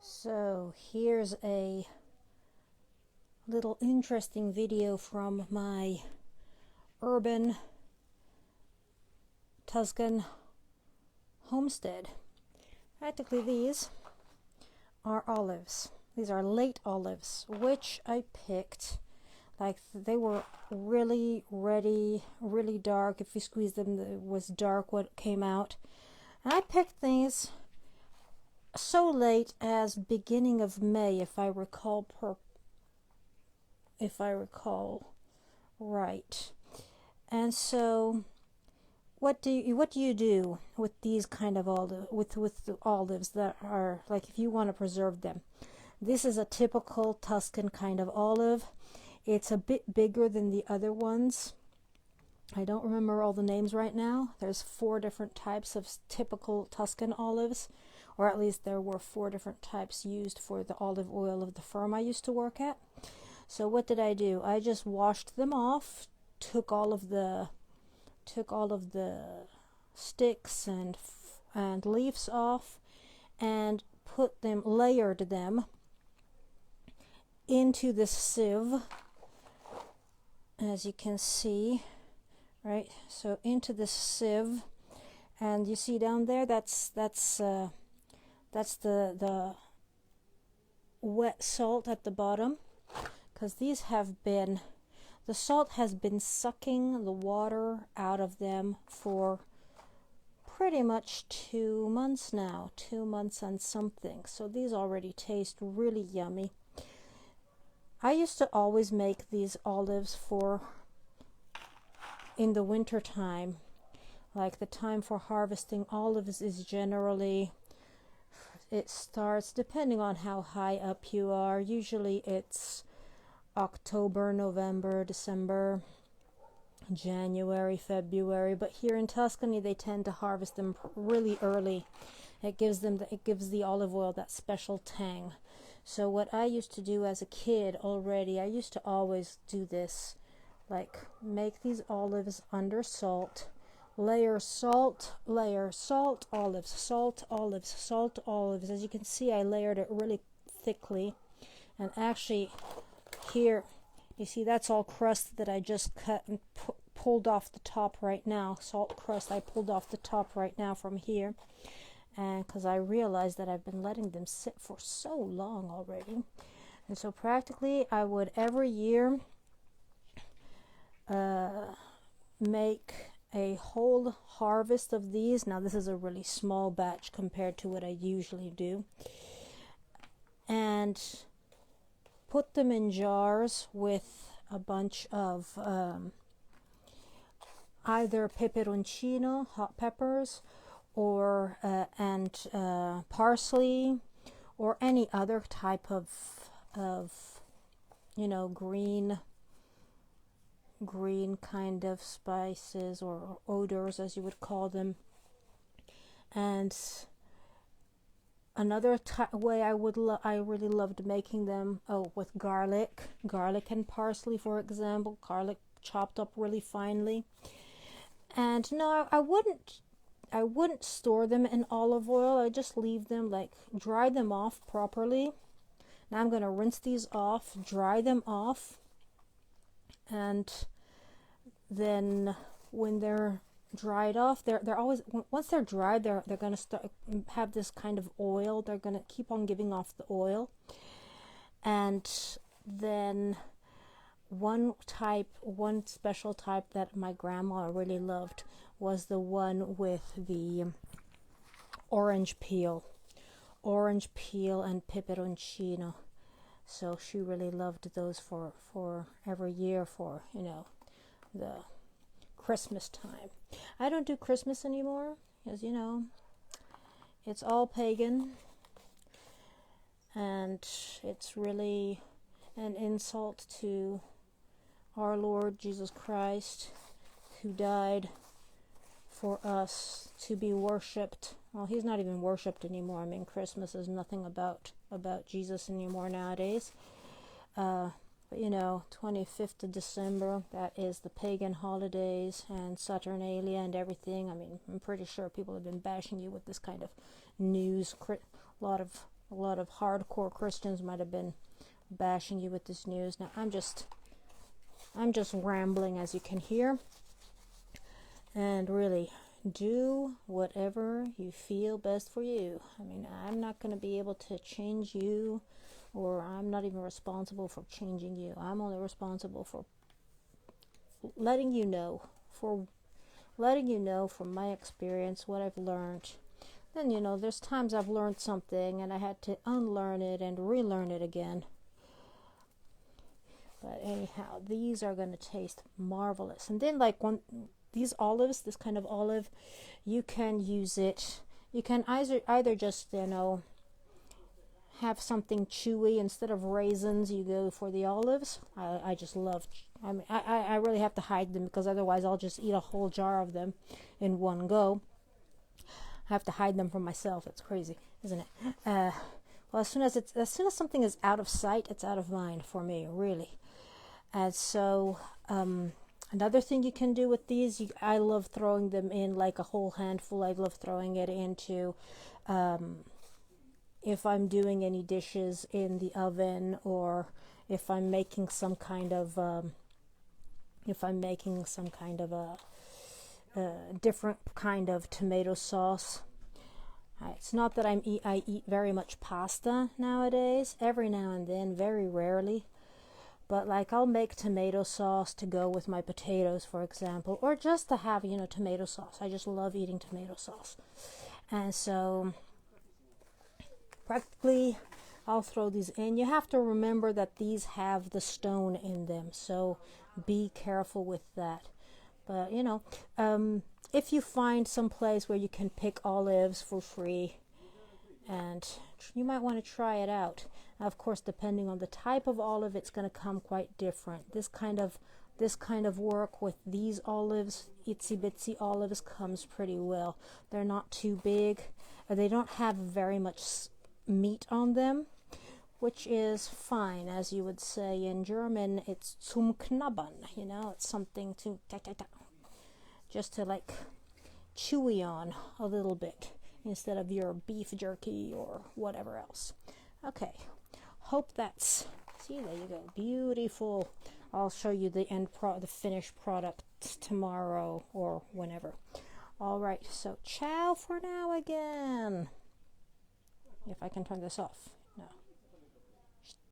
So here's a little interesting video from my urban Tuscan homestead. Practically these are olives. These are late olives, which I picked. Like they were really ready, really dark. If you squeeze them, it was dark what came out. And I picked these so late as beginning of May, if I recall right. And so what do you do with these kind of with the olives that are like, if you want to preserve them? This is a typical Tuscan kind of olive. It's a bit bigger than the other ones. I don't remember all the names right now. There's 4 different types of typical Tuscan olives, or at least there were 4 different types used for the olive oil of the firm I used to work at. So what did I do? I just washed them off, took all of the sticks and leaves off, and layered them into this sieve, as you can see, right? So into this sieve, and you see down there, that's the wet salt at the bottom, because the salt has been sucking the water out of them for pretty much 2 months now, 2 months and something. So these already taste really yummy. I used to always make these olives in the winter time. Like the time for harvesting olives is generally, it starts depending on how high up you are. Usually it's October, November, December, January, February, but here in Tuscany they tend to harvest them really early. It gives the olive oil that special tang. So what I used to do as a kid already, I used to always do this, like make these olives under salt, layer salt, olives, salt, olives, salt, olives. As you can see, I layered it really thickly, and actually here you see that's all crust that I just cut and pulled off the top right now. Salt crust I pulled off the top right now from here, and because I realized that I've been letting them sit for so long already. And so practically I would every year make a whole harvest of these. Now this is a really small batch compared to what I usually do, and put them in jars with a bunch of either peperoncino, hot peppers, or parsley, or any other type of green kind of spices or odors, as you would call them. And another way I really loved making them, with garlic and parsley, for example, garlic chopped up really finely. And no, I wouldn't store them in olive oil. I just leave them, like dry them off properly. Now I'm going to rinse these off, dry them off, and then when they're dried off, they're always, once they're dried, they're going to start have this kind of oil. They're going to keep on giving off the oil. And then one special type that my grandma really loved was the one with the orange peel and peperoncino. So she really loved those for every year for the Christmas time. I don't do Christmas anymore, as you know, it's all pagan, and it's really an insult to our Lord Jesus Christ, who died for us to be worshipped. Well, he's not even worshipped anymore. I mean, Christmas is nothing about Jesus anymore nowadays. But 25th of December, that is the pagan holidays and Saturnalia and everything. I mean, I'm pretty sure people have been bashing you with this kind of news. A lot of A lot of hardcore Christians might have been bashing you with this news. Now I'm just rambling, as you can hear. And really, do whatever you feel best for you. I mean, I'm not going to be able to change you, or I'm not even responsible for changing you. I'm only responsible for letting you know, from my experience what I've learned. Then, there's times I've learned something and I had to unlearn it and relearn it again. But anyhow, these are going to taste marvelous. And then these olives, this kind of olive, you can use it. You can either just, have something chewy. Instead of raisins, you go for the olives. I just love, I really have to hide them, because otherwise I'll just eat a whole jar of them in one go. I have to hide them from myself. It's crazy, isn't it? Well, as soon as something is out of sight, it's out of mind for me, really. And so, another thing you can do with these, I love throwing them in like a whole handful. I love throwing it into, if I'm doing any dishes in the oven, or if I'm making some kind of, a different kind of tomato sauce. It's not that I eat very much pasta nowadays. Every now and then, very rarely. But I'll make tomato sauce to go with my potatoes, for example, or just to have, tomato sauce. I just love eating tomato sauce. And so practically I'll throw these in. You have to remember that these have the stone in them, so be careful with that. But, if you find some place where you can pick olives for free, and you might want to try it out. Of course, depending on the type of olive, it's going to come quite different. This kind of work with these olives, itsy bitsy olives, comes pretty well. They're not too big. They don't have very much meat on them, which is fine. As you would say in German, it's zum Knabbern. It's something to just to chewy on a little bit, instead of your beef jerky or whatever else. Okay, hope that's, see, there you go, beautiful. I'll show you the the finished product tomorrow or whenever. All right, so ciao for now again. If I can turn this off.